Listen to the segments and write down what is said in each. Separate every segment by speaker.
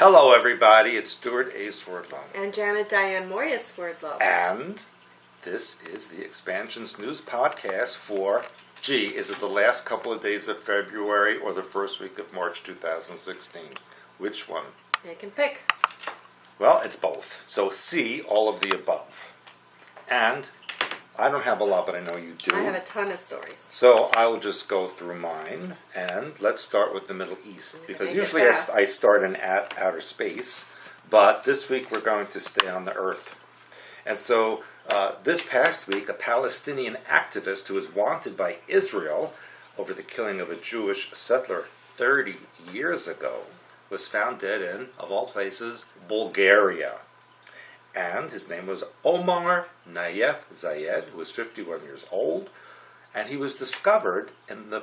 Speaker 1: Hello, everybody. It's Stewart A. Swerdlow.
Speaker 2: And Diane Mourglia-Swerdlow.
Speaker 1: And this is the Expansions News Podcast for, is it the last couple of days of February or the first week of March 2016? Which one?
Speaker 2: You can pick.
Speaker 1: Well, it's both. So C, all of the above. And I don't have a lot, but I know you do.
Speaker 2: I have a ton of stories.
Speaker 1: So I'll just go through mine, and let's start with the Middle East, because usually I start in outer space, but this week we're going to stay on the Earth. And so this past week, a Palestinian activist who was wanted by Israel over the killing of a Jewish settler 30 years ago was found dead in, of all places, Bulgaria. And his name was Omar Nayef Zayed, who was 51 years old, and he was discovered in the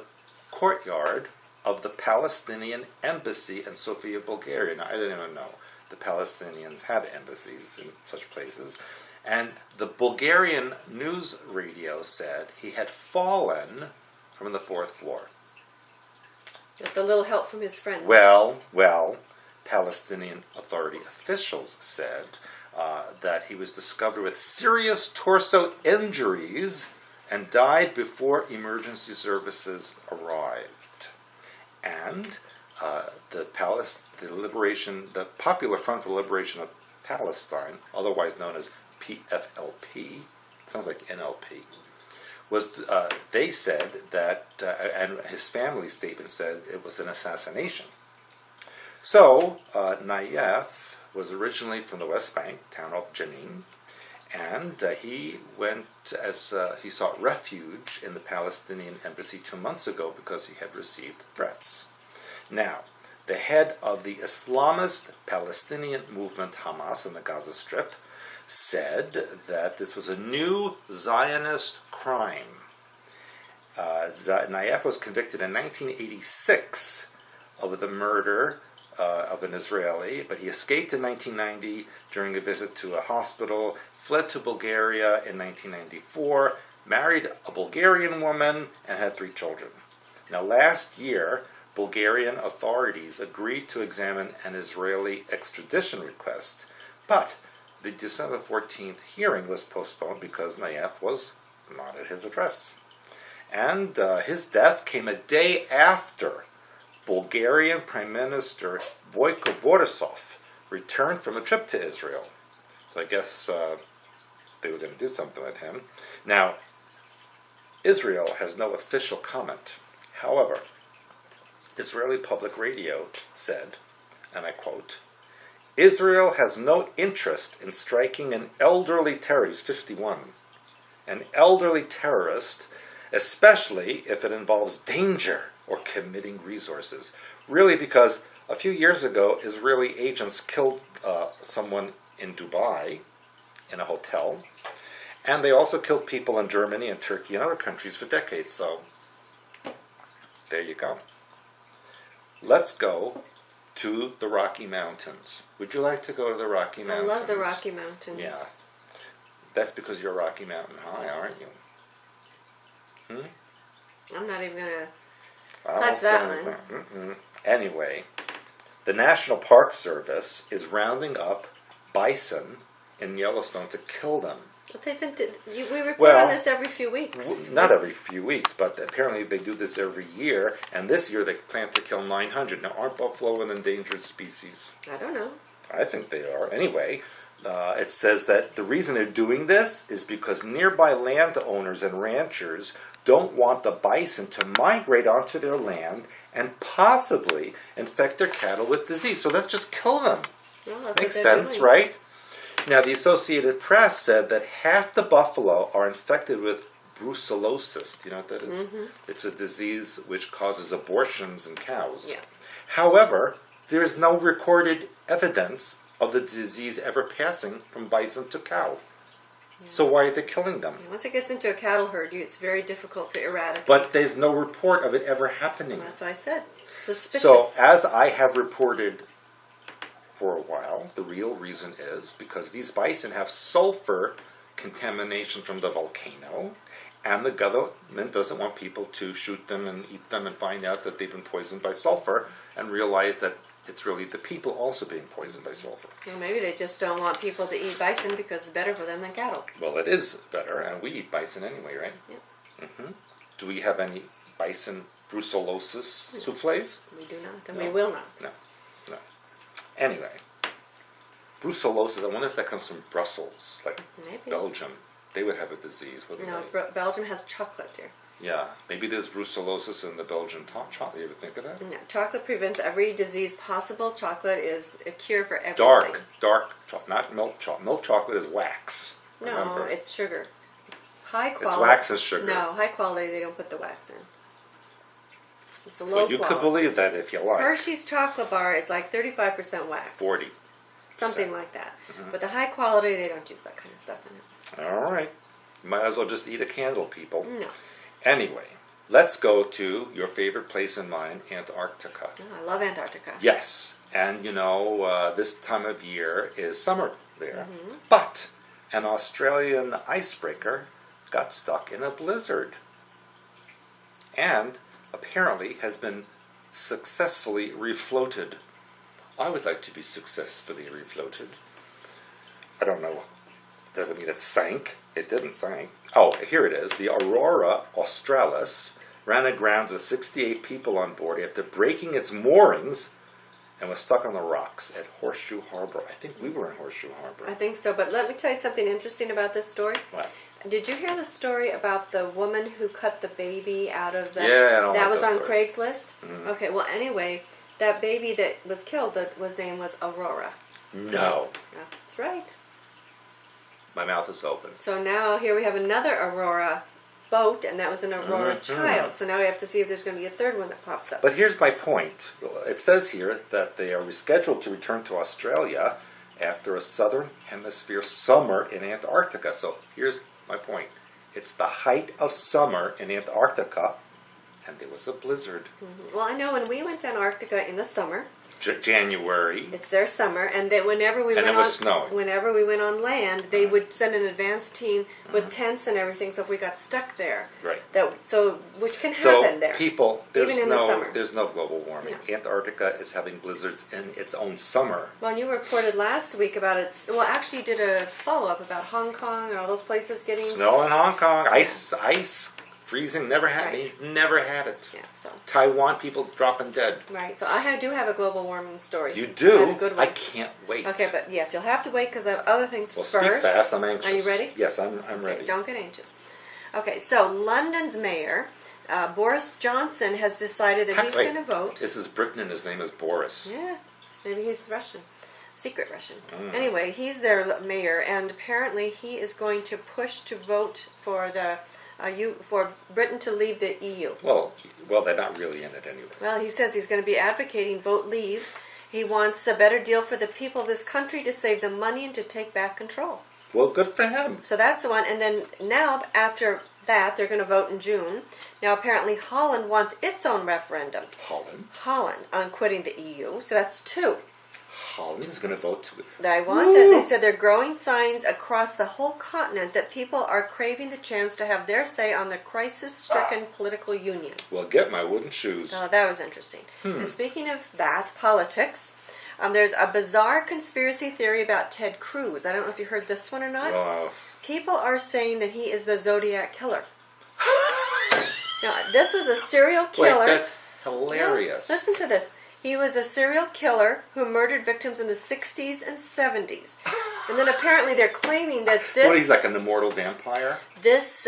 Speaker 1: courtyard of the Palestinian embassy in Sofia, Bulgaria. Now, I didn't even know the Palestinians had embassies in such places. And the Bulgarian news radio said he had fallen from the fourth floor.
Speaker 2: With a little help from his friends.
Speaker 1: Well, Palestinian authority officials said that he was discovered with serious torso injuries and died before emergency services arrived. And the Popular Front for the Liberation of Palestine, otherwise known as PFLP, sounds like NLP, was they said that, and his family statement said it was an assassination. So Nayef was originally from the West Bank, town of Jenin, and he went he sought refuge in the Palestinian embassy 2 months ago because he had received threats. Now, the head of the Islamist Palestinian movement Hamas in the Gaza Strip said that this was a new Zionist crime. Nayef was convicted in 1986 of the murder of an Israeli, but he escaped in 1990 during a visit to a hospital, fled to Bulgaria in 1994, married a Bulgarian woman, and had 3 children. Now, last year, Bulgarian authorities agreed to examine an Israeli extradition request, but the December 14th hearing was postponed because Nayef was not at his address. And his death came a day after Bulgarian Prime Minister Boyko Borisov returned from a trip to Israel. So I guess they were going to do something with him. Now, Israel has no official comment. However, Israeli public radio said, and I quote, "Israel has no interest in striking an elderly terrorist, 51, an elderly terrorist, especially if it involves danger or committing resources." Really, because a few years ago, Israeli agents killed someone in Dubai, in a hotel, and they also killed people in Germany and Turkey and other countries for decades. So, there you go. Let's go to the Rocky Mountains. Would you like to go to the Rocky Mountains?
Speaker 2: I love the Rocky Mountains.
Speaker 1: Yeah. That's because you're Rocky Mountain High, aren't you?
Speaker 2: I'm not even going to touch that one.
Speaker 1: Anyway, the National Park Service is rounding up bison in Yellowstone to kill them.
Speaker 2: What they've been we report on this every few weeks.
Speaker 1: Not every few weeks, but apparently they do this every year, and this year they plan to kill 900. Now, aren't buffalo an endangered species?
Speaker 2: I don't know.
Speaker 1: I think they are. Anyway, it says that the reason they're doing this is because nearby landowners and ranchers don't want the bison to migrate onto their land and possibly infect their cattle with disease. So let's just kill them.
Speaker 2: Well,
Speaker 1: Makes sense, right? Now, the Associated Press said that half the buffalo are infected with brucellosis. Do you know what that is? Mm-hmm. It's a disease which causes abortions in cows.
Speaker 2: Yeah.
Speaker 1: However, there is no recorded evidence of the disease ever passing from bison to cow. Yeah. So why are they killing them?
Speaker 2: Once it gets into a cattle herd, it's very difficult to eradicate.
Speaker 1: But there's no report of it ever happening.
Speaker 2: Well, that's what I said. Suspicious.
Speaker 1: So, as I have reported for a while, the real reason is because these bison have sulfur contamination from the volcano, and the government doesn't want people to shoot them and eat them and find out that they've been poisoned by sulfur and realize that it's really the people also being poisoned by sulfur.
Speaker 2: Well, maybe they just don't want people to eat bison because it's better for them than cattle.
Speaker 1: Well, it is better, and we eat bison anyway, right?
Speaker 2: Yep.
Speaker 1: Mm-hmm. Do we have any bison brucellosis souffles?
Speaker 2: We do not, and
Speaker 1: No.
Speaker 2: we will not.
Speaker 1: No. Anyway, brucellosis, I wonder if that comes from Brussels, like
Speaker 2: Maybe.
Speaker 1: Belgium. They would have a disease, wouldn't
Speaker 2: No,
Speaker 1: they?
Speaker 2: Belgium has chocolate here.
Speaker 1: Yeah, maybe there's brucellosis in the Belgian chocolate. You ever think of that?
Speaker 2: No, chocolate prevents every disease possible. Chocolate is a cure for everything.
Speaker 1: Dark chocolate, not milk chocolate. Milk chocolate is wax.
Speaker 2: No,
Speaker 1: Remember?
Speaker 2: it's sugar. High quality.
Speaker 1: It's wax and sugar.
Speaker 2: No, high quality. They don't put the wax in. It's a low
Speaker 1: Well, you
Speaker 2: quality.
Speaker 1: could believe that if you like.
Speaker 2: Hershey's chocolate bar is like 35% wax.
Speaker 1: 40.
Speaker 2: Something like that. But the high quality, they don't use that kind of stuff in it.
Speaker 1: All right. Might as well just eat a candle, people.
Speaker 2: No.
Speaker 1: Anyway, let's go to your favorite place in mine, Antarctica.
Speaker 2: Oh, I love Antarctica.
Speaker 1: Yes, and this time of year is summer there. But an Australian icebreaker got stuck in a blizzard. And apparently has been successfully refloated. I would like to be successfully refloated. I don't know. Doesn't mean it sank. It didn't sink. Oh, here it is. The Aurora Australis ran aground with 68 people on board after breaking its moorings and was stuck on the rocks at Horseshoe Harbor. I think we were in Horseshoe Harbor.
Speaker 2: I think so, but let me tell you something interesting about this story.
Speaker 1: What?
Speaker 2: Did you hear the story about the woman who cut the baby out of the...
Speaker 1: Yeah, I don't
Speaker 2: that
Speaker 1: like
Speaker 2: was
Speaker 1: that
Speaker 2: on
Speaker 1: story.
Speaker 2: Craigslist? Okay, well, anyway, that baby that was killed, his name was Aurora.
Speaker 1: No.
Speaker 2: That's right.
Speaker 1: My mouth is open.
Speaker 2: So now here we have another Aurora boat, and that was an Aurora child. So now we have to see if there's going to be a third one that pops up.
Speaker 1: But here's my point. It says here that they are rescheduled to return to Australia after a southern hemisphere summer in Antarctica. So here's my point. It's the height of summer in Antarctica, and there was a blizzard.
Speaker 2: Well, I know when we went to Antarctica in the summer,
Speaker 1: January.
Speaker 2: it's their summer, and that whenever we
Speaker 1: And
Speaker 2: went
Speaker 1: it was snowing.
Speaker 2: whenever we went on land, they would send an advance team with tents and everything. So if we got stuck there,
Speaker 1: Right.
Speaker 2: which can
Speaker 1: So
Speaker 2: happen there.
Speaker 1: people,
Speaker 2: Even in the summer.
Speaker 1: there's no global warming. Antarctica is having blizzards in its own summer.
Speaker 2: Well, you reported last week about it. Well, actually, you did a follow up about Hong Kong and all those places getting
Speaker 1: Snow in Hong Kong, ice, freezing. Never had it.
Speaker 2: Yeah, so
Speaker 1: Taiwan people dropping dead.
Speaker 2: right. So I do have a global warming story.
Speaker 1: You
Speaker 2: I have
Speaker 1: do?
Speaker 2: a good
Speaker 1: I
Speaker 2: one.
Speaker 1: can't wait.
Speaker 2: Okay, but yes, you'll have to wait because I have other things
Speaker 1: Well,
Speaker 2: first.
Speaker 1: speak fast. I'm anxious.
Speaker 2: Are you ready?
Speaker 1: Yes, I'm
Speaker 2: Okay,
Speaker 1: ready.
Speaker 2: don't get anxious. Okay, so London's mayor, Boris Johnson, has decided that he's
Speaker 1: Wait.
Speaker 2: going to vote.
Speaker 1: This is Britain and his name is Boris.
Speaker 2: Yeah, maybe he's Russian. Secret Russian.
Speaker 1: Mm.
Speaker 2: Anyway, he's their mayor, and apparently he is going to push to vote for for Britain to leave the EU.
Speaker 1: Well, they're not really in it anyway.
Speaker 2: Well, he says he's going to be advocating vote leave. He wants a better deal for the people of this country to save them money and to take back control.
Speaker 1: Well, good for him.
Speaker 2: So that's the one. And then now, after that, they're going to vote in June. Now, apparently, Holland wants its own referendum. Holland on quitting the EU. So that's two.
Speaker 1: Holland is going to vote to it.
Speaker 2: I want that. They said there are growing signs across the whole continent that people are craving the chance to have their say on the crisis-stricken political union.
Speaker 1: Well, get my wooden shoes.
Speaker 2: Oh, that was interesting. And speaking of that, politics, there's a bizarre conspiracy theory about Ted Cruz. I don't know if you heard this one or not.
Speaker 1: Well,
Speaker 2: People are saying that he is the Zodiac Killer. Now, this was a serial killer.
Speaker 1: wait, that's hilarious.
Speaker 2: No, listen to this. He was a serial killer who murdered victims in the 60s and 70s. And then apparently they're claiming that
Speaker 1: So what, he's like an immortal vampire?
Speaker 2: this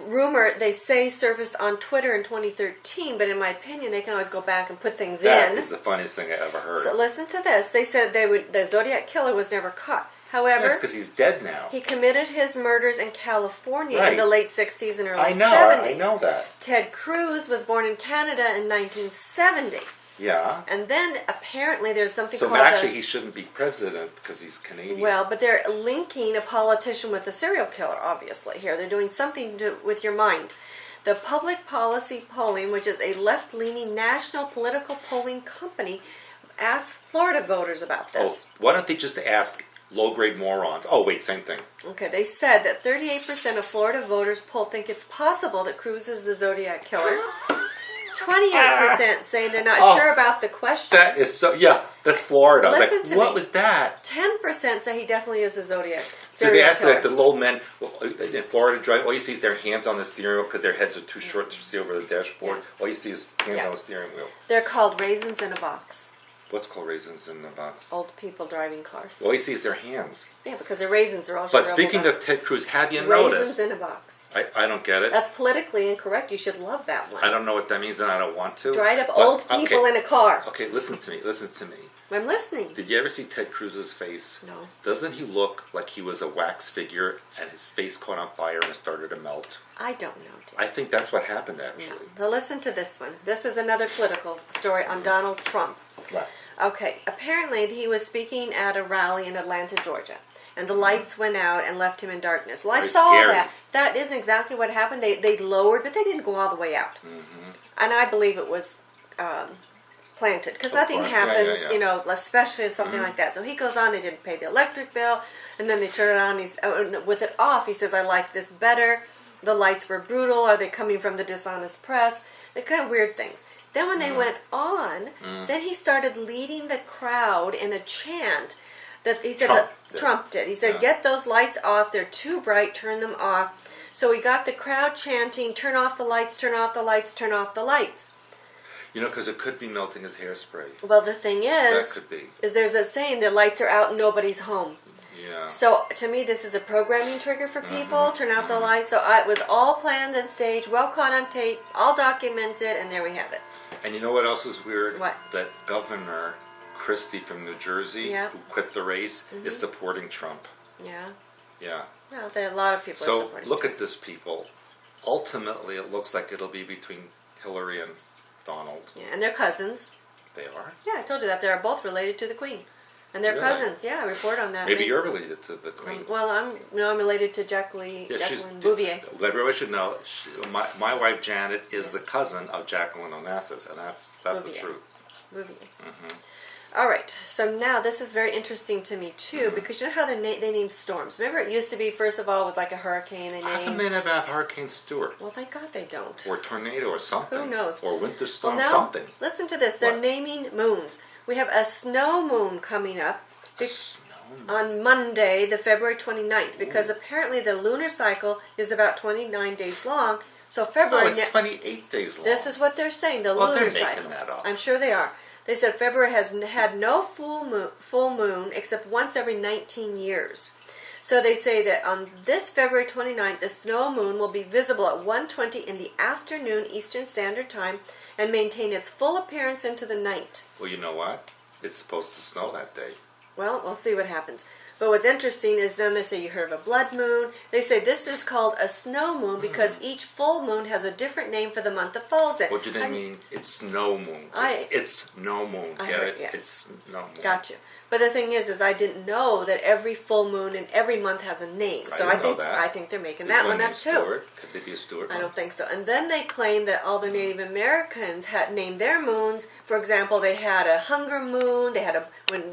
Speaker 2: rumor, they say, surfaced on Twitter in 2013, but in my opinion, they can always go back and put things
Speaker 1: That
Speaker 2: in.
Speaker 1: is the funniest thing I ever heard.
Speaker 2: So listen to this. They said the Zodiac Killer was never caught. However,
Speaker 1: That's because he's dead now.
Speaker 2: he committed his murders in California
Speaker 1: Right.
Speaker 2: in the late 60s and early
Speaker 1: I know,
Speaker 2: 70s.
Speaker 1: I know that.
Speaker 2: Ted Cruz was born in Canada in 1970.
Speaker 1: Yeah.
Speaker 2: And then apparently there's something
Speaker 1: So
Speaker 2: called
Speaker 1: actually he shouldn't be president because he's Canadian.
Speaker 2: well, but they're linking a politician with a serial killer, obviously, here. They're doing something with your mind. The Public Policy Polling, which is a left-leaning national political polling company, asked Florida voters about this.
Speaker 1: why don't they just ask low-grade morons? Oh, wait, same thing.
Speaker 2: Okay, they said that 38% of Florida voters polled think it's possible that Cruz is the Zodiac Killer. 28% saying they're not sure about the question.
Speaker 1: That is so. Yeah, that's Florida.
Speaker 2: Listen
Speaker 1: like,
Speaker 2: to
Speaker 1: what
Speaker 2: me.
Speaker 1: was that?
Speaker 2: 10% say he definitely is a Zodiac
Speaker 1: So they asked like the little men in Florida drive. All you see is their hands on the steering wheel because their heads are too short to see over the dashboard.
Speaker 2: Yeah.
Speaker 1: All you see is hands on the steering wheel.
Speaker 2: They're called raisins in a box.
Speaker 1: What's called raisins in the box?
Speaker 2: Old people driving cars.
Speaker 1: All you see is their hands.
Speaker 2: Yeah, because the raisins are all
Speaker 1: But
Speaker 2: shriveled
Speaker 1: speaking
Speaker 2: up.
Speaker 1: of Ted Cruz, have you
Speaker 2: Raisins
Speaker 1: noticed?
Speaker 2: in a box.
Speaker 1: I don't get it.
Speaker 2: That's politically incorrect. You should love that one.
Speaker 1: I don't know what that means, and I don't want to.
Speaker 2: Dried up
Speaker 1: But,
Speaker 2: old people in a car.
Speaker 1: Okay, listen to me. Listen to me.
Speaker 2: I'm listening.
Speaker 1: Did you ever see Ted Cruz's face?
Speaker 2: No.
Speaker 1: Doesn't he look like he was a wax figure and his face caught on fire and it started to melt?
Speaker 2: I don't know, dear.
Speaker 1: I think that's what happened,
Speaker 2: No.
Speaker 1: actually.
Speaker 2: So listen to this one. This is another political story on Donald Trump.
Speaker 1: Right.
Speaker 2: Okay, apparently he was speaking at a rally in Atlanta, Georgia, and the lights went out and left him in darkness. Well,
Speaker 1: Very
Speaker 2: I saw
Speaker 1: scary.
Speaker 2: that. That is exactly what happened. They lowered, but they didn't go all the way out.
Speaker 1: Mm-hmm.
Speaker 2: And I believe it was planted, because nothing
Speaker 1: right.
Speaker 2: happens,
Speaker 1: Yeah.
Speaker 2: you know, especially something like that. So he goes on, they didn't pay the electric bill, and then they turn it on, he's with it off, he says, I like this better. The lights were brutal. Are they coming from the dishonest press? They're kind of weird things. Then when they went on, then he started leading the crowd in a chant that he said Trump did. He said, get those lights off. They're too bright. Turn them off. So he got the crowd chanting, turn off the lights, turn off the lights, turn off the lights.
Speaker 1: You know, because it could be melting his hairspray.
Speaker 2: Well, the thing is,
Speaker 1: That could be.
Speaker 2: there's a saying, the lights are out and nobody's home.
Speaker 1: Yeah.
Speaker 2: So to me, this is a programming trigger for people. Turn out the lights. So it was all planned and staged, well caught on tape, all documented, and there we have it.
Speaker 1: And you know what else is weird?
Speaker 2: What?
Speaker 1: That Governor Christie from New Jersey,
Speaker 2: Yeah.
Speaker 1: who quit the race, is supporting Trump.
Speaker 2: Yeah.
Speaker 1: Yeah.
Speaker 2: Well, there are a lot of people
Speaker 1: So
Speaker 2: supporting.
Speaker 1: look at this, people. Ultimately, it looks like it'll be between Hillary and Donald.
Speaker 2: Yeah, and they're cousins.
Speaker 1: They are.
Speaker 2: Yeah, I told you that they're both related to the Queen, and they're
Speaker 1: Really?
Speaker 2: cousins. Yeah, I report on that.
Speaker 1: Maybe you're related to the Queen.
Speaker 2: Well, I'm related to Jacqueline Bouvier.
Speaker 1: Everybody should know. My wife Janet is the cousin of Jacqueline Onassis, and that's the
Speaker 2: Bouvier.
Speaker 1: truth.
Speaker 2: Bouvier. All right, so now this is very interesting to me too, because you know how they name storms. Remember, it used to be first of all it was like a hurricane. They
Speaker 1: How come
Speaker 2: named.
Speaker 1: they never have Hurricane Stewart
Speaker 2: Well, thank God they don't.
Speaker 1: or tornado or something?
Speaker 2: Who knows?
Speaker 1: Or winter storm
Speaker 2: Well, now,
Speaker 1: something.
Speaker 2: listen to this. They're
Speaker 1: What?
Speaker 2: naming moons. We have a snow moon coming up.
Speaker 1: A snow moon.
Speaker 2: On Monday, the February 29th, because apparently the lunar cycle is about 29 days long. So February.
Speaker 1: No, it's 28 days long.
Speaker 2: This is what they're saying. The
Speaker 1: Well,
Speaker 2: lunar
Speaker 1: they're
Speaker 2: cycle.
Speaker 1: making that up.
Speaker 2: I'm sure they are. They said February has had no full moon except once every 19 years. So they say that on this February 29th, the snow moon will be visible at 1:20 in the afternoon Eastern Standard Time and maintain its full appearance into the night.
Speaker 1: Well, you know what? It's supposed to snow that day.
Speaker 2: Well, we'll see what happens. But what's interesting is then they say you heard of a blood moon. They say this is called a snow moon because each full moon has a different name for the month it falls in.
Speaker 1: What do they mean? It's snow moon. It's no moon.
Speaker 2: I
Speaker 1: Get
Speaker 2: heard,
Speaker 1: it?
Speaker 2: yeah.
Speaker 1: It's no moon.
Speaker 2: Gotcha. But the thing is I didn't know that every full moon and every month has a name. So
Speaker 1: didn't know that.
Speaker 2: I think they're making
Speaker 1: Is
Speaker 2: that
Speaker 1: one
Speaker 2: one up
Speaker 1: named
Speaker 2: too.
Speaker 1: Stewart? Could they be a Stewart?
Speaker 2: I don't think so. And then they claim that all the Native Americans had named their moons. For example, they had a hunger moon, they had a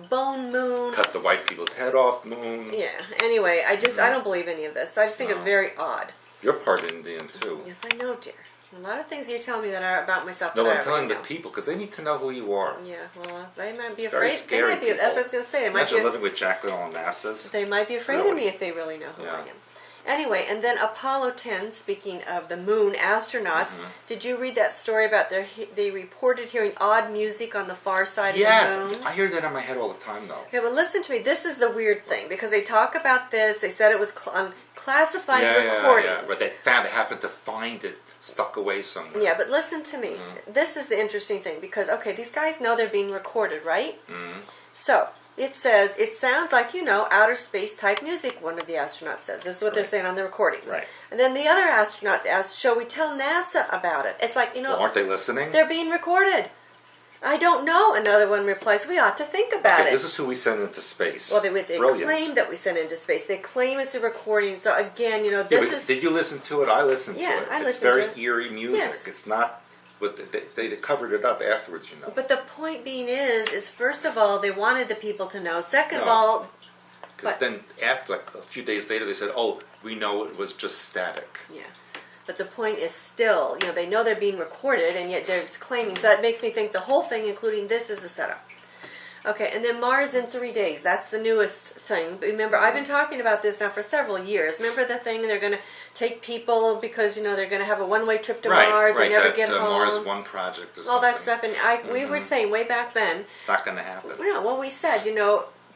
Speaker 2: bone moon.
Speaker 1: Cut the white people's head off moon.
Speaker 2: Yeah. Anyway, I don't believe any of this. I just think it's very odd.
Speaker 1: You're part Indian too.
Speaker 2: Yes, I know, dear. A lot of things you're telling me that are about myself.
Speaker 1: No,
Speaker 2: that I
Speaker 1: I'm telling
Speaker 2: already
Speaker 1: the
Speaker 2: know.
Speaker 1: people because they need to know who you are.
Speaker 2: Yeah, well, they might be
Speaker 1: It's very
Speaker 2: afraid.
Speaker 1: scary.
Speaker 2: They might be.
Speaker 1: People.
Speaker 2: That's what I was going to say. They might
Speaker 1: Imagine
Speaker 2: be.
Speaker 1: living with Jacqueline Onassis.
Speaker 2: They might be afraid of
Speaker 1: Really?
Speaker 2: me if they really know who I
Speaker 1: Yeah.
Speaker 2: am. Anyway, and then Apollo 10, speaking of the moon astronauts, did you read that story about they reported hearing odd music on the far side
Speaker 1: Yes,
Speaker 2: of the moon?
Speaker 1: I hear that in my head all the time though.
Speaker 2: Okay, well, listen to me. This is the weird thing, because they talk about this. They said it was on classified recordings.
Speaker 1: Yeah, but they happened to find it stuck away somewhere.
Speaker 2: Yeah, but listen to me. This is the interesting thing, because, okay, these guys know they're being recorded, right? So, it says, it sounds like, outer space type music, one of the astronauts says. This is what they're saying on the recordings.
Speaker 1: Right.
Speaker 2: And then the other astronauts asked, shall we tell NASA about it? It's like,
Speaker 1: Well, aren't they listening?
Speaker 2: they're being recorded. I don't know. Another one replies, we ought to think about it.
Speaker 1: This is who we send into space.
Speaker 2: Well, they
Speaker 1: Brilliant.
Speaker 2: claim that we sent into space. They claim it's a recording. So again,
Speaker 1: Yeah,
Speaker 2: this
Speaker 1: but
Speaker 2: is.
Speaker 1: did you listen to it? I listened to it.
Speaker 2: I
Speaker 1: It's
Speaker 2: listened
Speaker 1: very
Speaker 2: to it.
Speaker 1: eerie music.
Speaker 2: Yes.
Speaker 1: It's not. But they covered it up afterwards,
Speaker 2: But the point being is first of all, they wanted the people to know. Second of
Speaker 1: No.
Speaker 2: all,
Speaker 1: Because then, after like a few days later, they said, "Oh, we know it was just static."
Speaker 2: yeah. But the point is still, they know they're being recorded, and yet they're claiming. So that makes me think the whole thing, including this, is a setup. Okay, and then Mars in 3 days. That's the newest thing. But remember, I've been talking about this now for several years. Remember the thing, they're going to take people because, they're going to have a one-way trip to Mars and never get home.
Speaker 1: Mars One project or
Speaker 2: all
Speaker 1: something.
Speaker 2: that stuff. And we were saying way back then.
Speaker 1: It's not going to happen.
Speaker 2: Well, we said,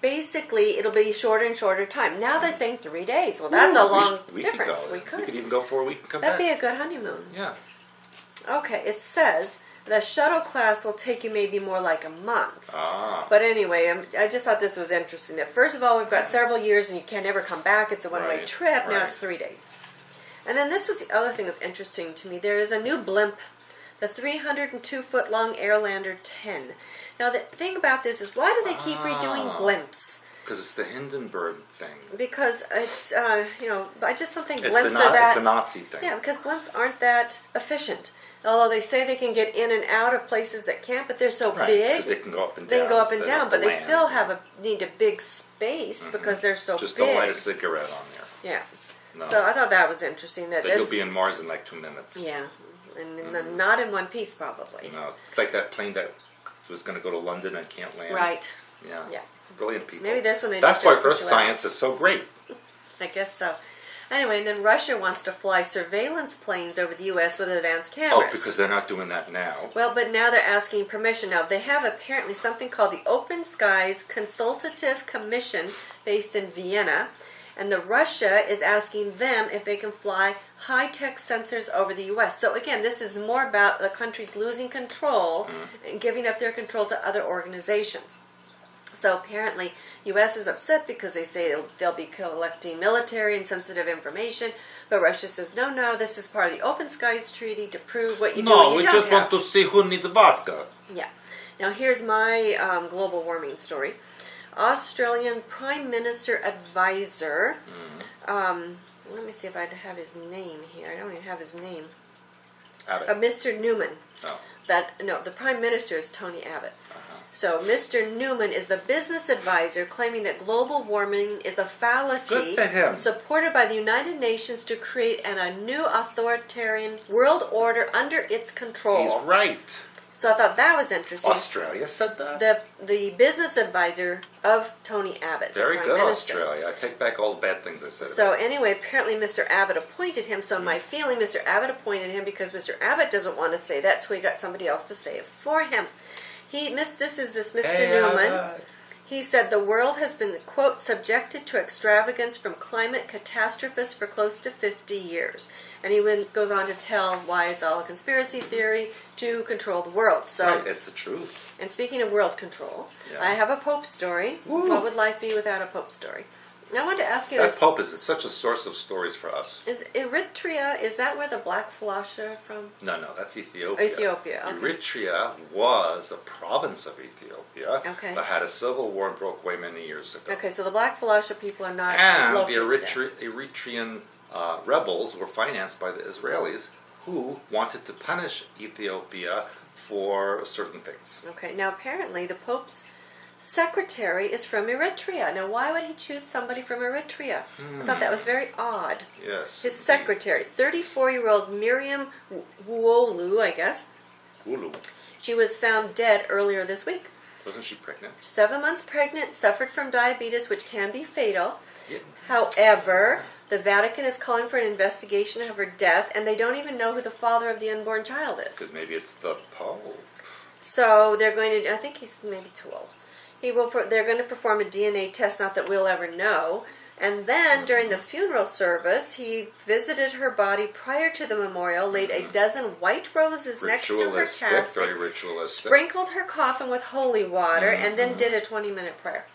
Speaker 2: basically it'll be shorter and shorter time. Now they're saying 3 days. Well, that's a long difference. We could
Speaker 1: even go for a week and come back.
Speaker 2: That'd be a good honeymoon.
Speaker 1: Yeah.
Speaker 2: Okay, it says the shuttle class will take you maybe more like a month.
Speaker 1: Ah.
Speaker 2: But anyway, I just thought this was interesting. That first of all, we've got several years and you can never come back. It's a one-way trip. Now it's 3 days. And then this was the other thing that's interesting to me. There is a new blimp, the 302-foot-long Airlander 10. Now, the thing about this is, why do they keep redoing blimps?
Speaker 1: Because it's the Hindenburg thing.
Speaker 2: Because it's, I just don't think blimps are that...
Speaker 1: It's a Nazi thing.
Speaker 2: Yeah, because blimps aren't that efficient. Although they say they can get in and out of places that can't, but they're so big.
Speaker 1: Because they can go up and down.
Speaker 2: They can go up and down, but they still need a big space because they're so
Speaker 1: Just
Speaker 2: big.
Speaker 1: don't light a cigarette on there.
Speaker 2: Yeah.
Speaker 1: No.
Speaker 2: So I thought that was interesting. That
Speaker 1: you'll be in Mars in like 2 minutes.
Speaker 2: Yeah. And not in one piece, probably.
Speaker 1: No, it's like that plane that was going to go to London and can't land.
Speaker 2: Right.
Speaker 1: Yeah.
Speaker 2: Yeah.
Speaker 1: Brilliant people.
Speaker 2: Maybe this one they
Speaker 1: That's
Speaker 2: just
Speaker 1: why Earth science is so great.
Speaker 2: I guess so. Anyway, and then Russia wants to fly surveillance planes over the U.S. with advanced cameras.
Speaker 1: Oh, because they're not doing that now.
Speaker 2: Well, but now they're asking permission. Now, they have apparently something called the Open Skies Consultative Commission based in Vienna. And Russia is asking them if they can fly high-tech sensors over the U.S. So again, this is more about the countries losing control and giving up their control to other organizations. So apparently, U.S. is upset because they say they'll be collecting military and sensitive information. But Russia says, no, this is part of the Open Skies Treaty to prove what you do and you don't have.
Speaker 1: No, we just want to see who needs vodka.
Speaker 2: Yeah. Now here's my global warming story. Australian Prime Minister advisor. Let me see if I have his name here. I don't even have his name.
Speaker 1: Abbott.
Speaker 2: Mr. Newman.
Speaker 1: Oh.
Speaker 2: The Prime Minister is Tony Abbott. So Mr. Newman is the business advisor claiming that global warming is a fallacy
Speaker 1: Good for him.
Speaker 2: supported by the United Nations to create a new authoritarian world order under its control.
Speaker 1: He's right.
Speaker 2: So I thought that was interesting.
Speaker 1: Australia said that?
Speaker 2: The business advisor of Tony Abbott.
Speaker 1: Very good, Australia. I take back all the bad things I said.
Speaker 2: So anyway, apparently Mr. Abbott appointed him. So my feeling, Mr. Abbott appointed him because Mr. Abbott doesn't want to say that, so he got somebody else to say it for him. This is Mr. Newman. He said the world has been, quote, subjected to extravagance from climate catastrophists for close to 50 years. And he goes on to tell why it's all a conspiracy theory to control the world. So,
Speaker 1: right, it's the truth.
Speaker 2: And speaking of world control, I have a Pope story.
Speaker 1: Woo.
Speaker 2: What would life be without a Pope story? Now I wanted to ask you
Speaker 1: that
Speaker 2: this.
Speaker 1: Pope is such a source of stories for us.
Speaker 2: Is Eritrea, is that where the black philosopher are from?
Speaker 1: No, that's Ethiopia.
Speaker 2: Ethiopia, okay.
Speaker 1: Eritrea was a province of Ethiopia that had a civil war and broke away many years ago.
Speaker 2: Okay, so the black philosopher people are not
Speaker 1: And the
Speaker 2: located
Speaker 1: Eritrean rebels were financed by the Israelis who wanted to punish Ethiopia for certain things.
Speaker 2: Okay, now apparently the Pope's secretary is from Eritrea. Now, why would he choose somebody from Eritrea? I thought that was very odd.
Speaker 1: Yes.
Speaker 2: His secretary, 34-year-old Miriam Wuolu, I guess.
Speaker 1: Ulu.
Speaker 2: She was found dead earlier this week.
Speaker 1: Wasn't she pregnant?
Speaker 2: 7 months pregnant, suffered from diabetes, which can be fatal.
Speaker 1: Yeah.
Speaker 2: However, the Vatican is calling for an investigation of her death, and they don't even know who the father of the unborn child is.
Speaker 1: Because maybe it's the Pope.
Speaker 2: So they're going to, I think he's maybe too old. They're going to perform a DNA test, not that we'll ever know. And then during the funeral service, he visited her body prior to the memorial, laid a dozen white roses next to her casket,
Speaker 1: very ritualistic.
Speaker 2: sprinkled her coffin with holy water, and then did a 20-minute prayer.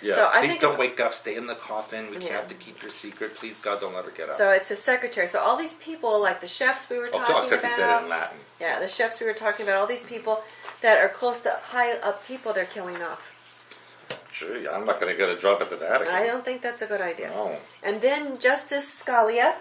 Speaker 1: Yeah,
Speaker 2: so
Speaker 1: please don't wake up, stay in the coffin, we have to keep your secret, please God, don't let her get up.
Speaker 2: So it's his secretary. So all these people, like the chefs we were talking about.
Speaker 1: Except he said it in Latin.
Speaker 2: Yeah, the chefs we were talking about, all these people that are close to high up people they're killing off.
Speaker 1: Sure, I'm not going to get a job at the Vatican.
Speaker 2: I don't think that's a good idea.
Speaker 1: No.
Speaker 2: And then Justice Scalia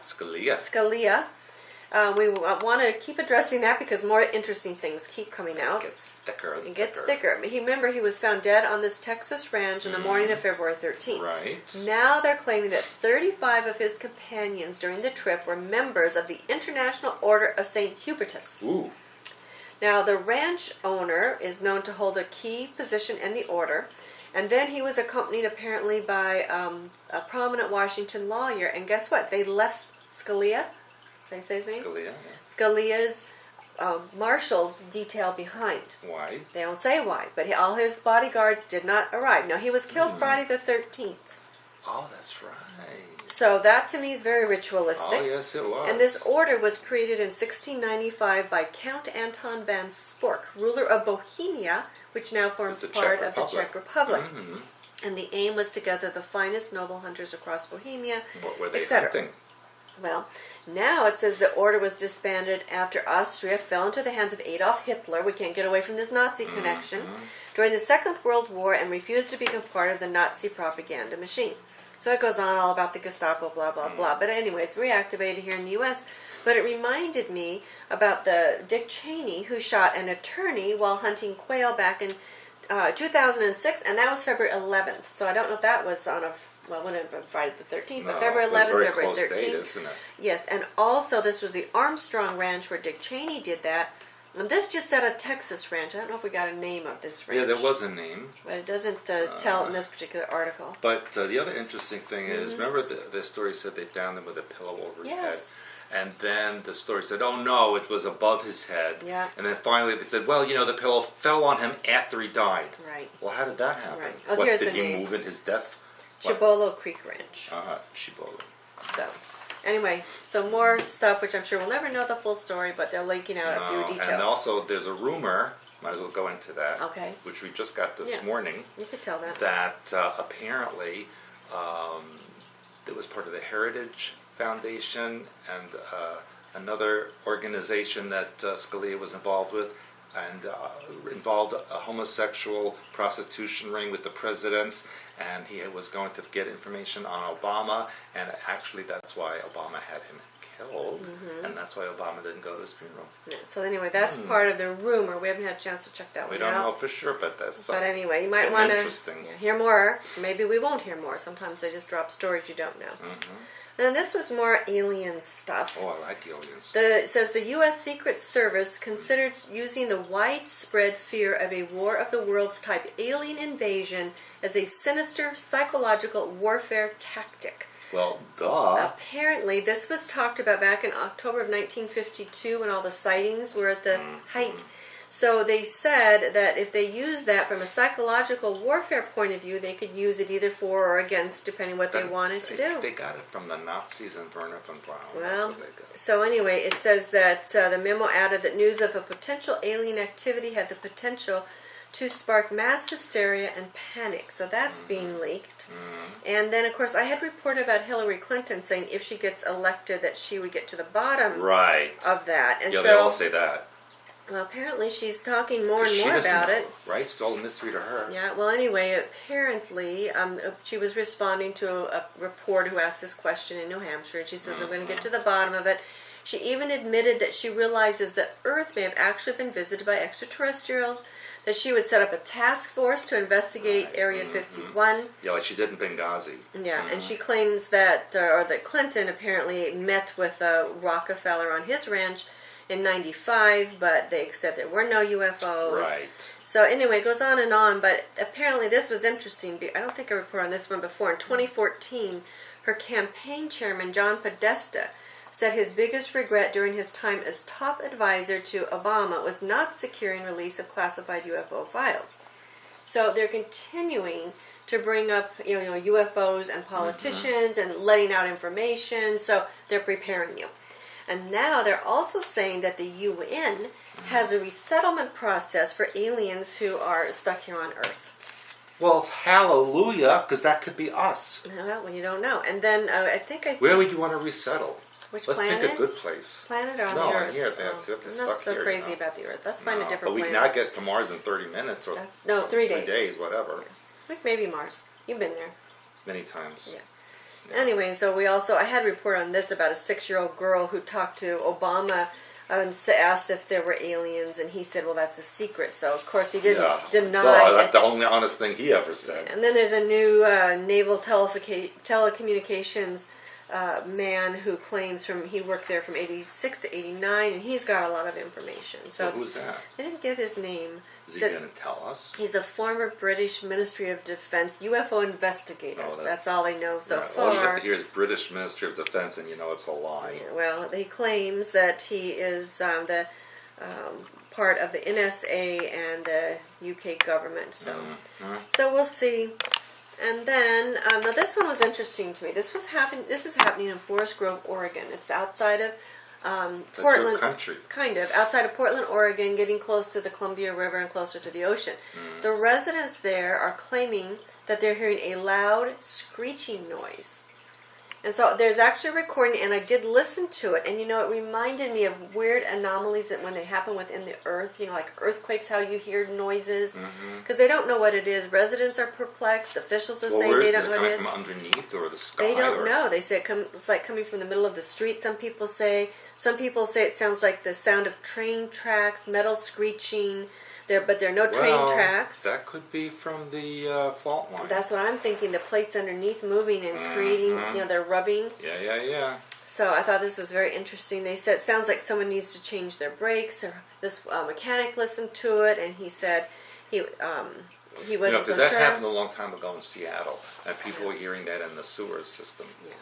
Speaker 2: We want to keep addressing that because more interesting things keep coming out.
Speaker 1: It gets thicker and
Speaker 2: It gets thicker. Remember, he was found dead on this Texas ranch in the morning of February 13th.
Speaker 1: Right.
Speaker 2: Now they're claiming that 35 of his companions during the trip were members of the International Order of St. Hubertus.
Speaker 1: Ooh.
Speaker 2: Now, the ranch owner is known to hold a key position in the order, and then he was accompanied apparently by a prominent Washington lawyer, and guess what? They left Scalia. Did I say his name?
Speaker 1: Scalia, yeah.
Speaker 2: Scalia's marshal's detail behind.
Speaker 1: Why?
Speaker 2: They don't say why, but all his bodyguards did not arrive. Now, he was killed Friday the 13th.
Speaker 1: Oh, that's right.
Speaker 2: So that to me is very ritualistic.
Speaker 1: Oh, yes, it was.
Speaker 2: And this order was created in 1695 by Count Anton van Spork, ruler of Bohemia, which now forms part of the Czech Republic.
Speaker 1: Mm-hmm.
Speaker 2: And the aim was to gather the finest noble hunters across Bohemia,
Speaker 1: What were they
Speaker 2: etc.
Speaker 1: hunting?
Speaker 2: Well, now it says the order was disbanded after Austria fell into the hands of Adolf Hitler. We can't get away from this Nazi connection. During the Second World War and refused to become part of the Nazi propaganda machine. So it goes on all about the Gestapo, blah, blah, blah. But anyway, it's reactivated here in the U.S. But it reminded me about the Dick Cheney who shot an attorney while hunting quail back in 2006, and that was February 11th. So I don't know if that was on a, well, it wouldn't have been Friday the 13th, but February 11th, February 13th.
Speaker 1: Date, isn't it?
Speaker 2: Yes, and also this was the Armstrong Ranch where Dick Cheney did that. And this just said a Texas ranch. I don't know if we got a name of this ranch.
Speaker 1: Yeah, there was a name.
Speaker 2: But it doesn't tell in this particular article.
Speaker 1: But the other interesting thing is, remember the story said they found him with a pillow over his head? And then the story said, oh no, it was above his head.
Speaker 2: Yeah.
Speaker 1: And then finally they said, well, the pillow fell on him after he died.
Speaker 2: Right.
Speaker 1: Well, how did that happen?
Speaker 2: Right. Oh, here's
Speaker 1: did
Speaker 2: the
Speaker 1: he
Speaker 2: name.
Speaker 1: move in his death?
Speaker 2: Chibolo Creek Ranch.
Speaker 1: Chibolo.
Speaker 2: So, anyway, so more stuff, which I'm sure we'll never know the full story, but they're leaking out a few details.
Speaker 1: And also, there's a rumor, might as well go into that,
Speaker 2: Okay.
Speaker 1: which we just got this morning,
Speaker 2: You could tell that.
Speaker 1: that apparently it was part of the Heritage Foundation and another organization that Scalia was involved with, and involved a homosexual prostitution ring with the presidents, and he was going to get information on Obama, and actually that's why Obama had him killed, and that's why Obama didn't go to his funeral.
Speaker 2: Yeah, so anyway, that's part of the rumor. We haven't had a chance to check that
Speaker 1: We
Speaker 2: one
Speaker 1: don't
Speaker 2: out.
Speaker 1: know for sure, but that's
Speaker 2: But anyway, you might want to
Speaker 1: interesting.
Speaker 2: hear more. Maybe we won't hear more. Sometimes they just drop stories you don't know. And then this was more alien stuff.
Speaker 1: Oh, I like aliens.
Speaker 2: It says the U.S. Secret Service considered using the widespread fear of a War of the Worlds type alien invasion as a sinister psychological warfare tactic.
Speaker 1: Well, duh.
Speaker 2: Apparently, this was talked about back in October of 1952 when all the sightings were at the height. So they said that if they used that from a psychological warfare point of view, they could use it either for or against, depending what they wanted to do.
Speaker 1: They got it from the Nazis and Werner von Braun.
Speaker 2: Well,
Speaker 1: That's what they got.
Speaker 2: so anyway, it says that the memo added that news of a potential alien activity had the potential to spark mass hysteria and panic. So that's being leaked. And then, of course, I had reported about Hillary Clinton saying if she gets elected that she would get to the bottom of that. And
Speaker 1: yeah,
Speaker 2: so,
Speaker 1: they all say that.
Speaker 2: Well, apparently she's talking more and
Speaker 1: She
Speaker 2: more
Speaker 1: doesn't
Speaker 2: about
Speaker 1: know,
Speaker 2: it.
Speaker 1: Right? It's all a mystery to her.
Speaker 2: Yeah, well, anyway, apparently she was responding to a reporter who asked this question in New Hampshire, and she says, I'm going to get to the bottom of it. She even admitted that she realizes that Earth may have actually been visited by extraterrestrials, that she would set up a task force to investigate Area 51.
Speaker 1: Yeah, like she did in Benghazi.
Speaker 2: Yeah, and she claims that, or that Clinton apparently met with Rockefeller on his ranch in 95, but they said there were no UFOs.
Speaker 1: Right.
Speaker 2: So anyway, it goes on and on, but apparently this was interesting. I don't think I reported on this one before. In 2014, her campaign chairman, John Podesta, said his biggest regret during his time as top advisor to Obama was not securing release of classified UFO files. So they're continuing to bring up UFOs and politicians and letting out information, so they're preparing you. And now they're also saying that the UN has a resettlement process for aliens who are stuck here on Earth.
Speaker 1: Well, hallelujah, because that could be us.
Speaker 2: Well, you don't know. And then I think I...
Speaker 1: Where would you want to resettle?
Speaker 2: Which
Speaker 1: Let's
Speaker 2: planet?
Speaker 1: pick a good place.
Speaker 2: Planet or on
Speaker 1: no,
Speaker 2: the Earth?
Speaker 1: here, that's
Speaker 2: I'm
Speaker 1: stuck
Speaker 2: not so
Speaker 1: here,
Speaker 2: crazy about the Earth. Let's find a different
Speaker 1: but we
Speaker 2: planet.
Speaker 1: cannot get to Mars in 30 minutes or
Speaker 2: 3 days.
Speaker 1: 3 days, whatever.
Speaker 2: Like maybe Mars. You've been there.
Speaker 1: Many times.
Speaker 2: Yeah. Anyway, so I had a report on this about a 6-year-old girl who talked to Obama and asked if there were aliens, and he said, well, that's a secret. So, of course, he didn't deny it.
Speaker 1: That's the only honest thing he ever said.
Speaker 2: And then there's a new naval telecommunications man who claims he worked there from 86 to 89, and he's got a lot of information. So
Speaker 1: who's that?
Speaker 2: They didn't give his name.
Speaker 1: Is he going to tell us?
Speaker 2: He's a former British Ministry of Defense UFO investigator.
Speaker 1: Oh,
Speaker 2: that's all I know so far.
Speaker 1: All you have to hear is British Ministry of Defense, and you know it's a lie.
Speaker 2: Well, he claims that he is the part of the NSA and the UK government. So, so we'll see. And then now this one was interesting to me. This is happening in Forest Grove, Oregon. It's outside of Portland,
Speaker 1: your country.
Speaker 2: Kind of outside of Portland, Oregon, getting close to the Columbia River and closer to the ocean. The residents there are claiming that they're hearing a loud screeching noise. And so there's actually a recording, and I did listen to it, and it reminded me of weird anomalies that when they happen within the earth, like earthquakes, how you hear noises, because they don't know what it is. Residents are perplexed. Officials are saying they don't know what it is.
Speaker 1: Is it coming from underneath or the sky?
Speaker 2: They don't know. They say it's like coming from the middle of the street. Some people say it sounds like the sound of train tracks, metal screeching. But there are no train tracks.
Speaker 1: That could be from the fault line.
Speaker 2: That's what I'm thinking. The plates underneath moving and creating, they're rubbing.
Speaker 1: Yeah.
Speaker 2: So I thought this was very interesting. They said it sounds like someone needs to change their brakes. This mechanic listened to it, and he said he wasn't so sure.
Speaker 1: Because that happened a long time ago in Seattle, and people were hearing that in the sewer system.
Speaker 2: Yeah.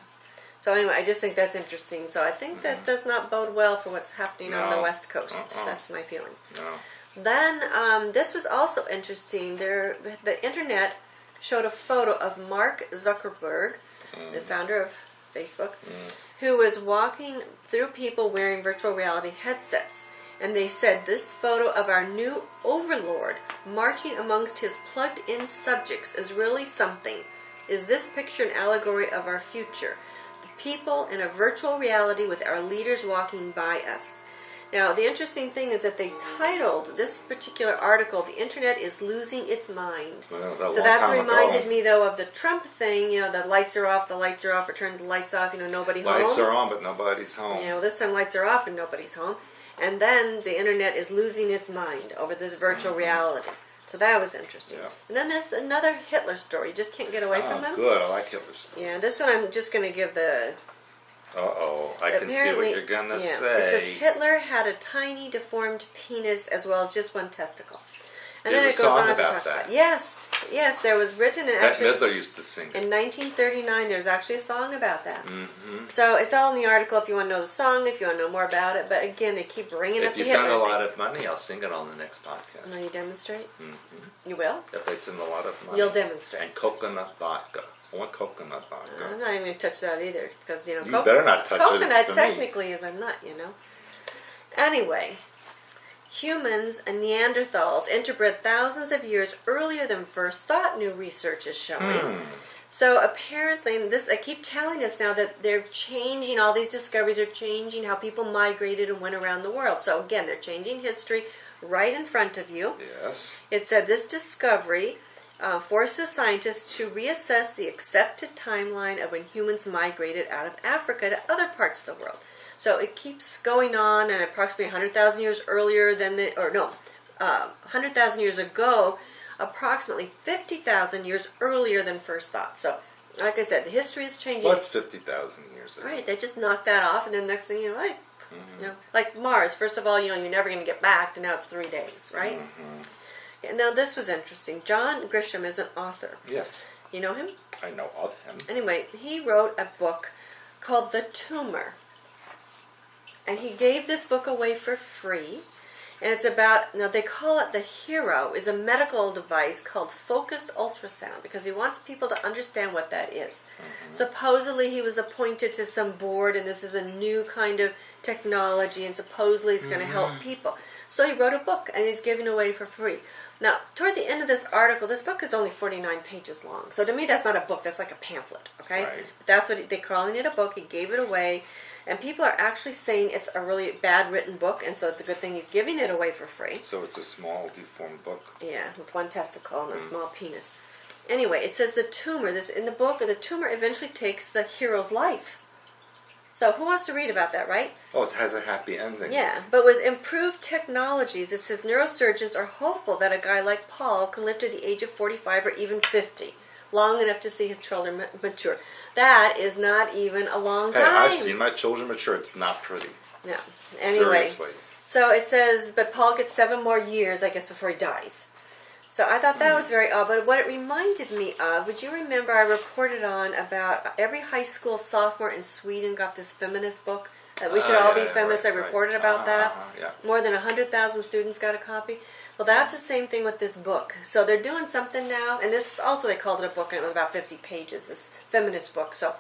Speaker 2: So anyway, I just think that's interesting. So I think that does not bode well for what's happening on the West Coast. That's my feeling.
Speaker 1: No.
Speaker 2: Then this was also interesting. The internet showed a photo of Mark Zuckerberg, the founder of Facebook, who was walking through people wearing virtual reality headsets. And they said, this photo of our new overlord marching amongst his plugged-in subjects is really something. Is this picture an allegory of our future? The people in a virtual reality with our leaders walking by us. Now, the interesting thing is that they titled this particular article, "The Internet is Losing Its Mind."
Speaker 1: Well,
Speaker 2: so that's reminded me, though, of the Trump thing, the lights are off, or turn the lights off, nobody home.
Speaker 1: Lights are on, but nobody's home.
Speaker 2: This time lights are off and nobody's home. And then the Internet is losing its mind over this virtual reality. So that was interesting. Yeah. And then there's another Hitler story. You just can't get away from him.
Speaker 1: Oh, good. I like Hitler stories.
Speaker 2: Yeah, this one I'm just going to give the...
Speaker 1: I can see what you're going to say.
Speaker 2: It says Hitler had a tiny deformed penis as well as just one testicle. And
Speaker 1: There's
Speaker 2: then it goes on to
Speaker 1: about
Speaker 2: talk
Speaker 1: that.
Speaker 2: about Yes, there was written and actually
Speaker 1: Hitler used to sing it.
Speaker 2: In 1939 there's actually a song about that. So it's all in the article if you want to know the song, if you want to know more about it. But again, they keep bringing up the Hitler
Speaker 1: If you send a lot
Speaker 2: things.
Speaker 1: of money, I'll sing it on the next podcast.
Speaker 2: Will you demonstrate? You will?
Speaker 1: If they send a lot of money.
Speaker 2: You'll demonstrate.
Speaker 1: And coconut vodka. I want coconut vodka.
Speaker 2: I'm not even going to touch that either because
Speaker 1: you better not touch it.
Speaker 2: Coconut technically is a nut, Anyway, humans and Neanderthals interbred thousands of years earlier than first thought. New research is showing. So apparently, I keep telling us now that they're changing. All these discoveries are changing how people migrated and went around the world. So again, they're changing history right in front of you.
Speaker 1: Yes.
Speaker 2: It said this discovery forces scientists to reassess the accepted timeline of when humans migrated out of Africa to other parts of the world. So it keeps going on, and approximately 100,000 years earlier than 100,000 years ago, approximately 50,000 years earlier than first thought. So, like I said, the history is changing.
Speaker 1: What's 50,000 years ago?
Speaker 2: Right, they just knocked that off, and then the next thing like Mars. First of all, you're never going to get back, and now it's 3 days, right? Now, this was interesting. John Grisham is an author.
Speaker 1: Yes.
Speaker 2: You know him?
Speaker 1: I know of him.
Speaker 2: Anyway, he wrote a book called The Tumor. And he gave this book away for free. And it's about, they call it The Hero, is a medical device called focused ultrasound because he wants people to understand what that is. Supposedly he was appointed to some board and this is a new kind of technology and supposedly it's going to help people. So he wrote a book and he's giving it away for free. Now, toward the end of this article, this book is only 49 pages long. So to me, that's not a book. That's like a pamphlet, okay?
Speaker 1: Right.
Speaker 2: But that's what they're calling it, a book. He gave it away. And people are actually saying it's a really bad written book, and so it's a good thing he's giving it away for free.
Speaker 1: So it's a small, deformed book?
Speaker 2: Yeah, with one testicle and a small penis. Anyway, it says the tumor, this in the book, the tumor eventually takes the hero's life. So who wants to read about that, right?
Speaker 1: Oh, it has a happy ending.
Speaker 2: Yeah, but with improved technologies, it says neurosurgeons are hopeful that a guy like Paul can live to the age of 45 or even 50, long enough to see his children mature. That is not even a long time.
Speaker 1: Hey, I've seen my children mature. It's not pretty.
Speaker 2: No. Anyway,
Speaker 1: Seriously.
Speaker 2: so it says, but Paul gets 7 more years, I guess, before he dies. So I thought that was very odd, but what it reminded me of, would you remember I reported on about every high school sophomore in Sweden got this feminist book, that we should all be feminists. I reported about that.
Speaker 1: Yeah.
Speaker 2: More than 100,000 students got a copy. Well, that's the same thing with this book. So they're doing something now, and this also, they called it a book, and it was about 50 pages, this feminist book. So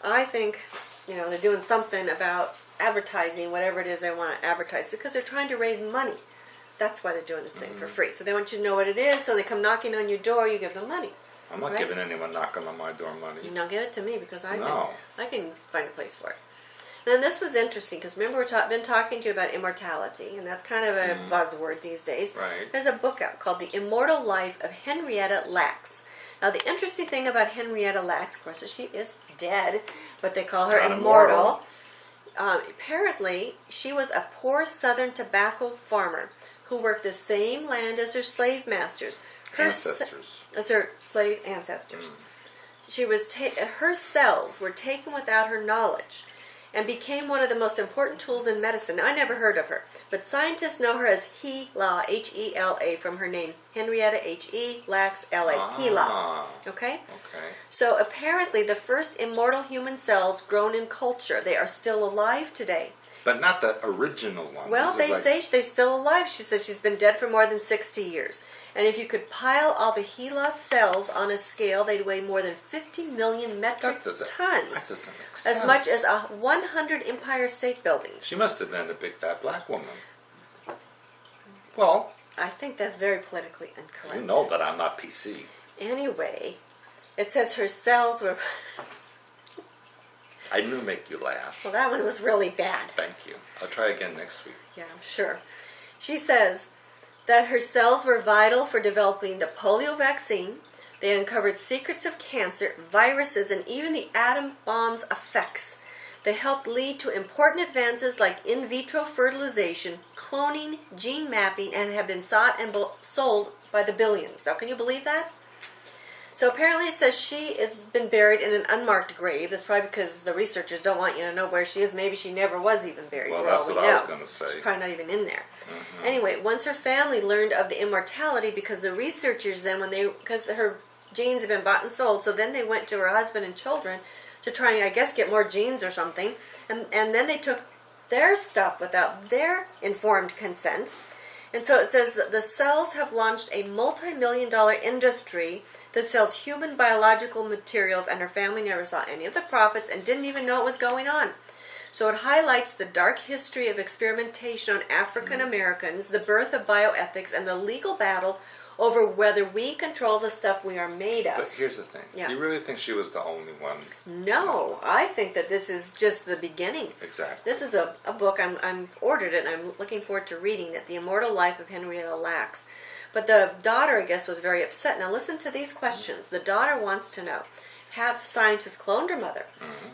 Speaker 2: I think, they're doing something about advertising, whatever it is they want to advertise, because they're trying to raise money. That's why they're doing this thing for free. So they want you to know what it is, so they come knocking on your door, you give them money.
Speaker 1: I'm not giving anyone knocking on my door money.
Speaker 2: No, give it to me, because I can find a place for it. And then this was interesting, because remember we've been talking to you about immortality, and that's kind of a buzzword these days.
Speaker 1: Right.
Speaker 2: There's a book out called The Immortal Life of Henrietta Lacks. Now the interesting thing about Henrietta Lacks, of course, is she is dead, but they call her
Speaker 1: Not
Speaker 2: immortal. Apparently, she was a poor southern tobacco farmer who worked the same land as her slave masters. As her slave ancestors. She was her cells were taken without her knowledge and became one of the most important tools in medicine. Now, I never heard of her, but scientists know her as Hela, H-E-L-A, from her name, Henrietta H-E, Lacks, L-A, Hela. Okay? So apparently the first immortal human cells grown in culture, they are still alive today.
Speaker 1: But not the original one.
Speaker 2: Well, they say they're still alive. She says she's been dead for more than 60 years. And if you could pile all the Gila cells on a scale, they'd weigh more than 50 million metric tons.
Speaker 1: That doesn't make sense.
Speaker 2: As much as 100 Empire State Buildings.
Speaker 1: She must have been a big fat black woman. Well,
Speaker 2: I think that's very politically incorrect.
Speaker 1: You know that I'm not PC.
Speaker 2: Anyway, it says her cells were...
Speaker 1: I knew make you laugh.
Speaker 2: Well, that one was really bad.
Speaker 1: Thank you. I'll try again next week.
Speaker 2: Yeah, I'm sure. She says that her cells were vital for developing the polio vaccine. They uncovered secrets of cancer, viruses, and even the atom bomb's effects. They helped lead to important advances like in vitro fertilization, cloning, gene mapping, and have been sought and sold by the billions. Now, can you believe that? So apparently it says she has been buried in an unmarked grave. That's probably because the researchers don't want you to know where she is. Maybe she never was even buried.
Speaker 1: Well,
Speaker 2: for
Speaker 1: that's
Speaker 2: all we
Speaker 1: what
Speaker 2: know.
Speaker 1: I was going to say.
Speaker 2: She's probably not even in there. Anyway, once her family learned of the immortality, because the researchers then, because her genes have been bought and sold, so then they went to her husband and children to try and, I guess, get more genes or something. And then they took their stuff without their informed consent. And so it says that the cells have launched a multi-million-dollar industry that sells human biological materials, and her family never saw any of the profits and didn't even know what was going on. So it highlights the dark history of experimentation on African Americans, the birth of bioethics, and the legal battle over whether we control the stuff we are made of.
Speaker 1: But here's the thing.
Speaker 2: Yeah.
Speaker 1: Do you really think she was the only one?
Speaker 2: No, I think that this is just the beginning.
Speaker 1: Exactly.
Speaker 2: This is a book, I'm ordered it, and I'm looking forward to reading it, The Immortal Life of Henrietta Lacks. But the daughter, I guess, was very upset. Now listen to these questions. The daughter wants to know, have scientists cloned her mother?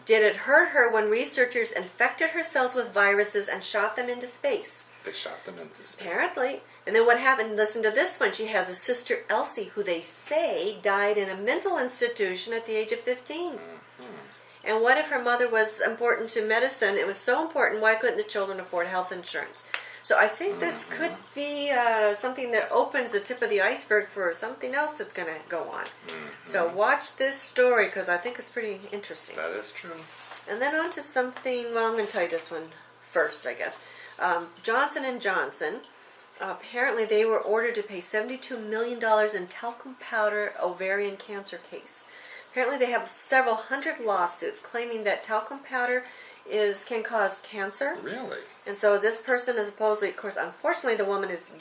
Speaker 2: Did it hurt her when researchers infected her cells with viruses and shot them into space?
Speaker 1: They shot them into space.
Speaker 2: Apparently. And then what happened? Listen to this one. She has a sister, Elsie, who they say died in a mental institution at the age of 15. And what if her mother was important to medicine? It was so important, why couldn't the children afford health insurance? So I think this could be something that opens the tip of the iceberg for something else that's going to go on. So watch this story, because I think it's pretty interesting.
Speaker 1: That is true.
Speaker 2: And then on to something, well, I'm going to tell you this one first, I guess. Johnson & Johnson, apparently they were ordered to pay $72 million in talcum powder ovarian cancer case. Apparently they have several hundred lawsuits claiming that talcum powder can cause cancer.
Speaker 1: Really?
Speaker 2: And so this person is supposedly, of course, unfortunately the woman is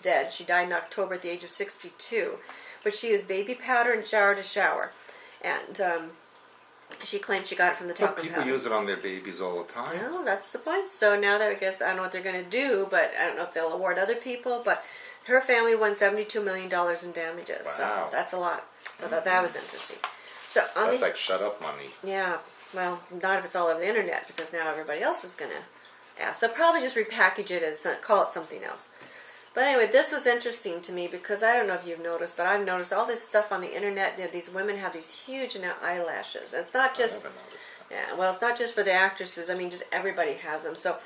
Speaker 2: dead. She died in October at the age of 62. But she used baby powder and shower to shower. And she claimed she got it from the talcum powder.
Speaker 1: People use it on their babies all the time.
Speaker 2: Well, that's the point. So now I guess, I don't know what they're going to do, but I don't know if they'll award other people. But her family won $72 million in damages.
Speaker 1: Wow.
Speaker 2: So that's a lot. So that was interesting. So on
Speaker 1: That's like shut up money.
Speaker 2: yeah, well, not if it's all over the internet, because now everybody else is going to ask. They'll probably just repackage it as call it something else. But anyway, this was interesting to me because I don't know if you've noticed, but I've noticed all this stuff on the internet. You know, these women have these huge eyelashes. It's not just
Speaker 1: I haven't noticed that.
Speaker 2: yeah, well, it's not just for the actresses. I mean, just everybody has them. So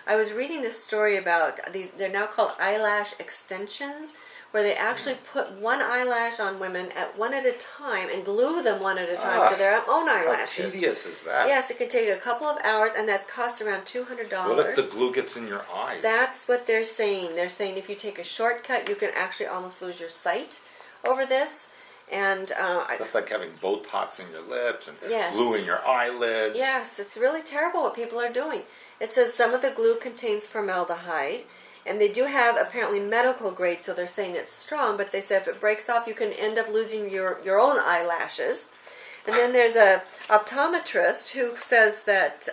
Speaker 2: I was reading this story about these. They're now called eyelash extensions, where they actually put one eyelash on women at one at a time and glue them one at a time to their own eyelashes.
Speaker 1: How tedious is that?
Speaker 2: Yes, it can take a couple of hours, and that's cost around $200.
Speaker 1: What if the glue gets in your eyes?
Speaker 2: That's what they're saying. They're saying if you take a shortcut, you can actually almost lose your sight over this. And
Speaker 1: that's like having Botox in your lips and
Speaker 2: yes.
Speaker 1: glue in your eyelids.
Speaker 2: Yes, it's really terrible what people are doing. It says some of the glue contains formaldehyde, and they do have apparently medical grade, so they're saying it's strong, but they said if it breaks off, you can end up losing your own eyelashes. And then there's a optometrist who says that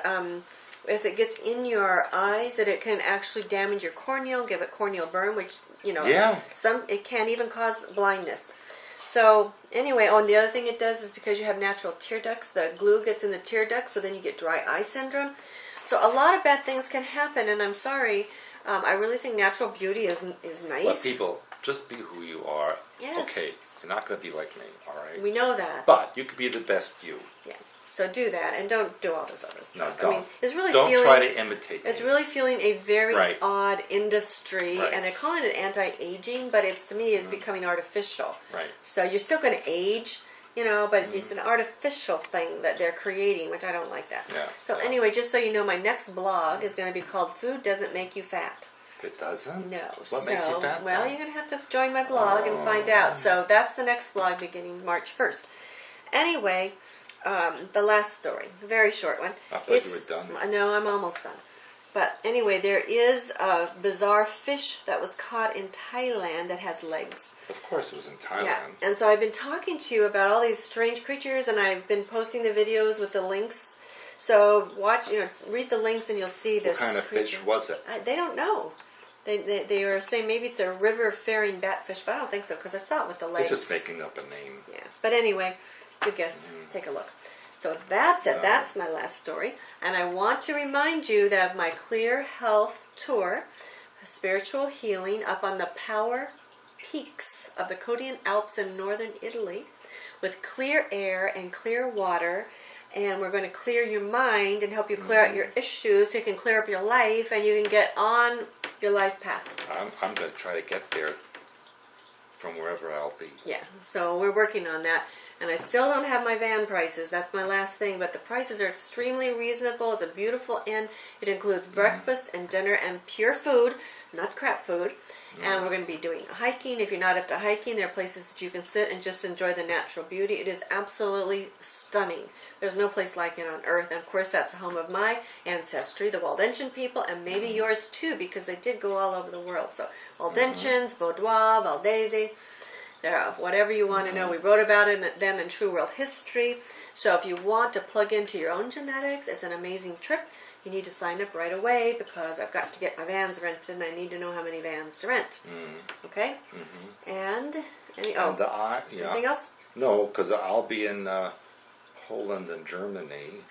Speaker 2: if it gets in your eyes, that it can actually damage your corneal, give it corneal burn, which, you know, it can even cause blindness. So anyway, and the other thing it does is because you have natural tear ducts, the glue gets in the tear ducts, so then you get dry eye syndrome. So a lot of bad things can happen, and I'm sorry, I really think natural beauty is nice.
Speaker 1: But people, just be who you are.
Speaker 2: Yes.
Speaker 1: Okay, you're not going to be like me, all right?
Speaker 2: We know that.
Speaker 1: But you could be the best you.
Speaker 2: Yeah. So do that, and don't do all this other stuff.
Speaker 1: No, don't.
Speaker 2: I mean, it's really
Speaker 1: don't
Speaker 2: feeling,
Speaker 1: try to imitate me.
Speaker 2: It's really feeling a very
Speaker 1: Right.
Speaker 2: odd industry,
Speaker 1: Right.
Speaker 2: and they're calling it anti-aging, but it's to me is becoming artificial.
Speaker 1: Right.
Speaker 2: So you're still going to age, you know, but it's an artificial thing that they're creating, which I don't like that.
Speaker 1: Yeah.
Speaker 2: So anyway, just so you know, my next blog is going to be called "Food Doesn't Make You Fat."
Speaker 1: It doesn't?
Speaker 2: No.
Speaker 1: What makes you fat?
Speaker 2: Well, you're going to have to join my blog and find out. So that's the next blog beginning March 1st. Anyway, the last story, a very short one.
Speaker 1: I thought you were done.
Speaker 2: No, I'm almost done. But anyway, there is a bizarre fish that was caught in Thailand that has legs.
Speaker 1: Of course it was in Thailand.
Speaker 2: Yeah, and so I've been talking to you about all these strange creatures, and I've been posting the videos with the links. So watch, read the links, and you'll see this.
Speaker 1: What kind of
Speaker 2: creature.
Speaker 1: fish was it?
Speaker 2: They don't know. They were saying maybe it's a river-faring batfish, but I don't think so because I saw it with the legs.
Speaker 1: They're just making up a name.
Speaker 2: Yeah, but anyway, good guess. Take a look. So that's it. That's my last story. And I want to remind you that of my Clear Health Tour, spiritual healing up on the power peaks of the Codian Alps in northern Italy with clear air and clear water. And we're going to clear your mind and help you clear out your issues so you can clear up your life and you can get on your life path.
Speaker 1: I'm going to try to get there from wherever I'll be.
Speaker 2: Yeah, so we're working on that. And I still don't have my van prices. That's my last thing. But the prices are extremely reasonable. It's a beautiful inn. It includes breakfast and dinner and pure food, not crap food. And we're going to be doing hiking. If you're not up to hiking, there are places that you can sit and just enjoy the natural beauty. It is absolutely stunning. There's no place like it on earth. And of course, that's the home of my ancestry, the Waldensian people, and maybe yours too, because they did go all over the world. So Waldensians, Vaudois, Valdese. Whatever you want to know. We wrote about them in True World History. So if you want to plug into your own genetics, it's an amazing trip. You need to sign up right away because I've got to get my vans rented and I need to know how many vans to rent. Okay? And anything else?
Speaker 1: No, because I'll be in Poland and Germany.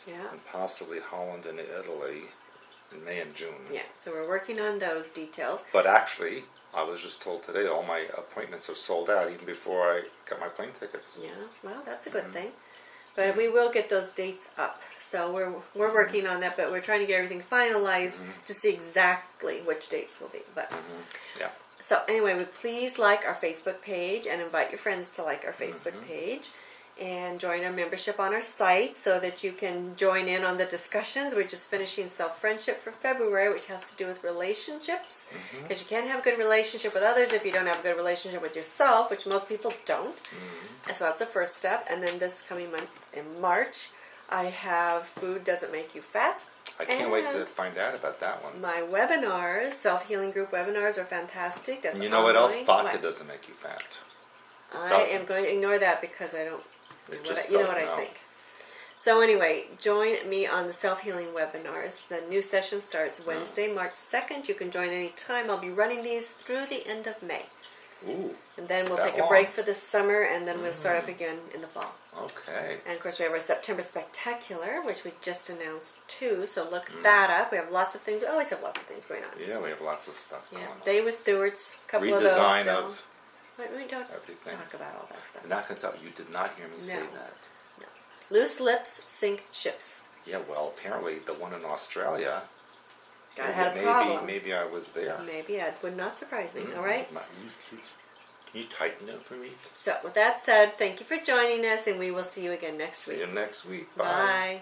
Speaker 2: Yeah.
Speaker 1: And possibly Holland and Italy in May and June.
Speaker 2: Yeah, so we're working on those details.
Speaker 1: But actually, I was just told today all my appointments are sold out even before I got my plane tickets.
Speaker 2: Yeah, well, that's a good thing. But we will get those dates up. So we're working on that, but we're trying to get everything finalized to see exactly which dates will be. But
Speaker 1: yeah.
Speaker 2: So anyway, please like our Facebook page and invite your friends to like our Facebook page. And join our membership on our site so that you can join in on the discussions. We're just finishing Self-Friendship for February, which has to do with relationships. Because you can't have a good relationship with others if you don't have a good relationship with yourself, which most people don't. So that's the first step. And then this coming month in March, I have Food Doesn't Make You Fat.
Speaker 1: I can't wait to find out about that one.
Speaker 2: My webinars, self-healing group webinars, are fantastic. That's
Speaker 1: and you know what else? Vodka
Speaker 2: what?
Speaker 1: doesn't make you fat.
Speaker 2: I am going to ignore that because I don't... You know what I think. So anyway, join me on the self-healing webinars. The new session starts Wednesday, March 2nd. You can join any time. I'll be running these through the end of May.
Speaker 1: Ooh.
Speaker 2: And then we'll
Speaker 1: That
Speaker 2: take a
Speaker 1: long?
Speaker 2: break for the summer, and then we'll start up again in the fall.
Speaker 1: Okay.
Speaker 2: And of course, we have our September Spectacular, which we just announced too. So look that up. We have lots of things. We always have lots of things going on.
Speaker 1: Yeah, we have lots of stuff going on.
Speaker 2: Day with Stewart's, a couple of those.
Speaker 1: Redesign
Speaker 2: still.
Speaker 1: of
Speaker 2: We don't
Speaker 1: everything.
Speaker 2: talk about all that stuff.
Speaker 1: I'm not going to tell you. Did not hear me say
Speaker 2: No.
Speaker 1: that.
Speaker 2: Loose lips sink ships.
Speaker 1: Yeah, well, apparently the one in Australia.
Speaker 2: God had a problem.
Speaker 1: Maybe I was there.
Speaker 2: Maybe it would not surprise me. All right.
Speaker 1: Can you tighten it for me?
Speaker 2: So with that said, thank you for joining us, and we will see you again next
Speaker 1: See
Speaker 2: week.
Speaker 1: you next week.
Speaker 2: Bye.